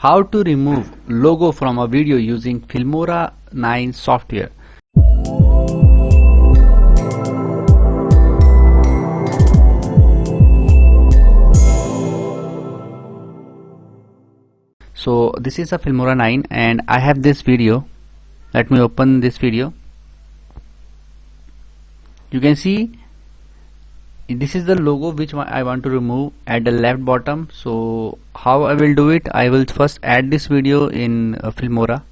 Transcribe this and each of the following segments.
How to remove logo from a video using Filmora 9 software. So this is a Filmora 9 and I have this video. Let me open this video. You can see this is the logo which I want to remove at the left bottom. So how I will do it, I will first add this video in Filmora.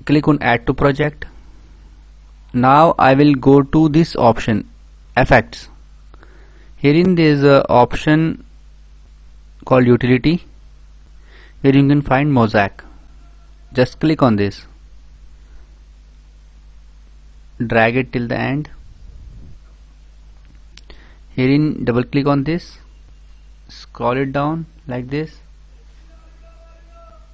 Click on add to project. Now I will go to this option, effects. Herein there is a option called utility where you can find mosaic. Just click on this, drag it till the end. Herein double click on this, scroll it down like this.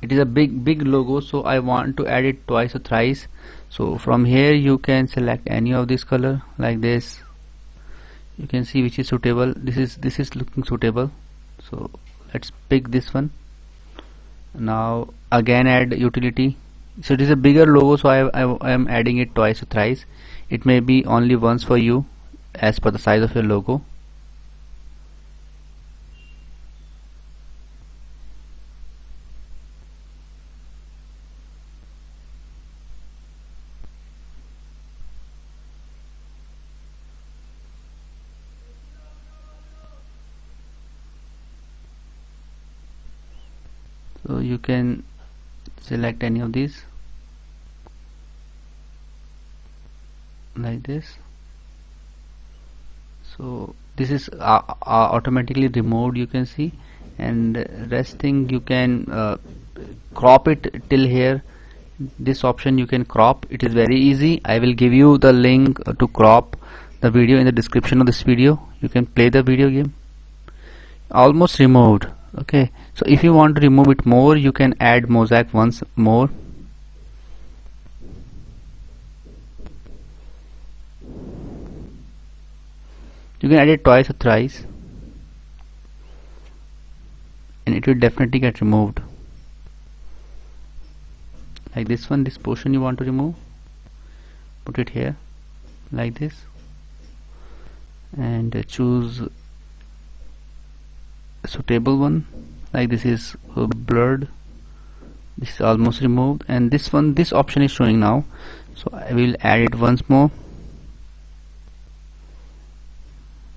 It is a big logo, so I want to add it twice or thrice. So from here you can select any of this color like this. You can see which is suitable. This is looking suitable, so let's pick this one. Now again add utility. So it is a bigger logo, so I am adding it twice or thrice. It may be only once for you as per the size of your logo. So you can select any of these like this. So this is automatically removed, you can see, and rest thing you can crop it till here. This option you can crop. It is very easy. I will give you the link to crop the video in the description of this video. You can play the video game. Almost removed. Okay, so if you want to remove it more, you can add mosaic once more. You can add it twice or thrice and it will definitely get removed. Like this one, this portion you want to remove, put it here like this and choose a suitable one. Like this is blurred, this is almost removed, and this one, this option is showing now, so I will add it once more.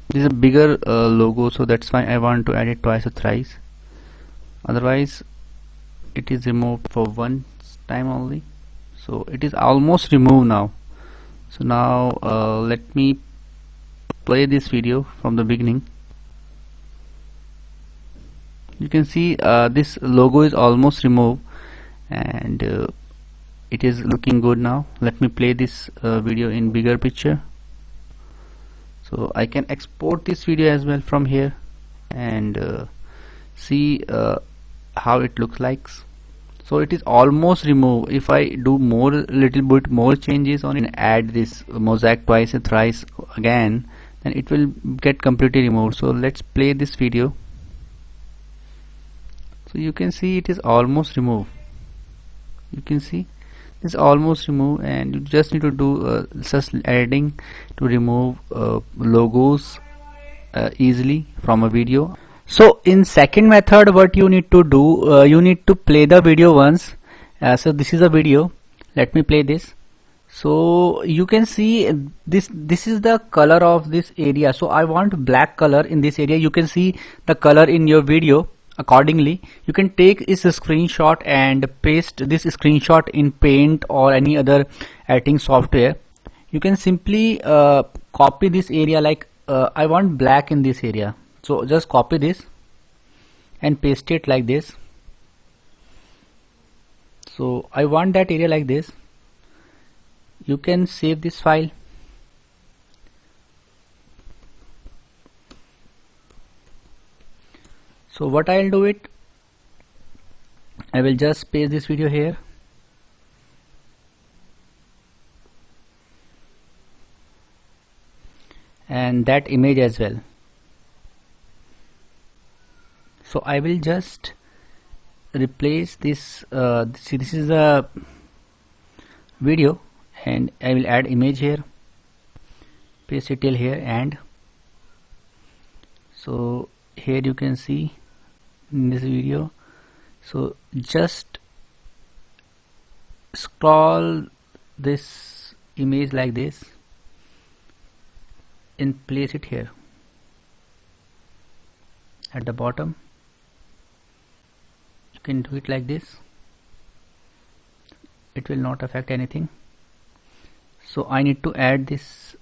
This is a bigger logo, so that's why I want to add it twice or thrice. Otherwise it is removed for one time only. So it is almost removed now. So now let me play this video from the beginning. You can see this logo is almost removed and it is looking good now. Let me play this video in bigger picture. So I can export this video as well from here and see how it looks like. So it is almost removed. If I do little bit more changes on it and add this mosaic twice and thrice again, then it will get completely removed. So let's play this video. So you can see it is almost removed. You can see it's almost removed, and you just need to do just adding to remove logos easily from a video. So in second method, what you need to do, you need to play the video once. So this is a video. Let me play this. So you can see this is the color of this area. So I want black color in this area. You can see the color in your video. Accordingly, you can take this screenshot and paste this screenshot in Paint or any other editing software. You can simply copy this area, like I want black in this area, so just copy this and paste it like this. So I want that area like this. You can save this file. So what I'll do it, I will just paste this video here and that image as well. So I will just replace this. See, this is a video, and I will add image here, paste it till here, and so here you can see in this video. So just scroll this image like this and place it here at the bottom. You can do it like this. It will not affect anything. So I need to add this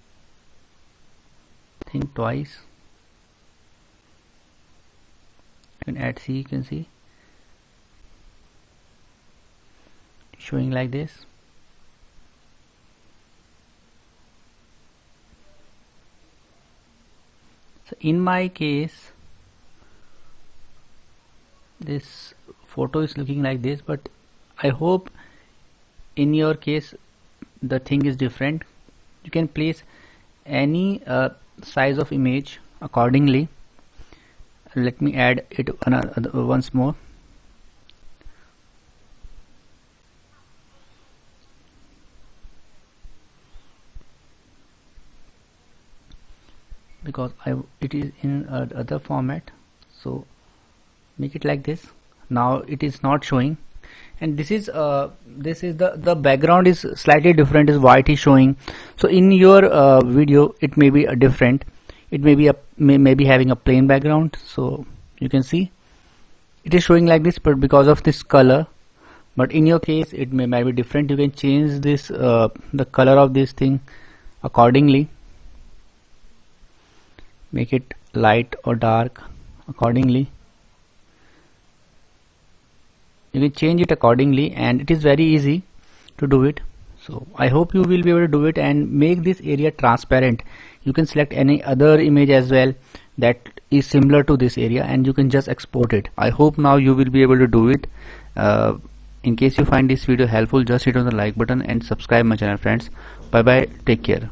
thing twice. You can add, see, you can see showing like this. So in my case this photo is looking like this, but I hope in your case the thing is different. You can place any size of image accordingly. Let me add it once more. Because it is in other format, so make it like this. Now it is not showing, and this is the background is slightly different, is white is showing. So in your video it may be different. It may be maybe having a plain background. So you can see it is showing like this, but because of this color. But in your case it might be different. You can change this the color of this thing accordingly. Make it light or dark accordingly. You can change it accordingly, and it is very easy to do it. So I hope you will be able to do it and make this area transparent. You can select any other image as well that is similar to this area, and you can just export it. I hope now you will be able to do it. In case you find this video helpful, just hit on the like button and subscribe my channel, friends. Bye bye, take care.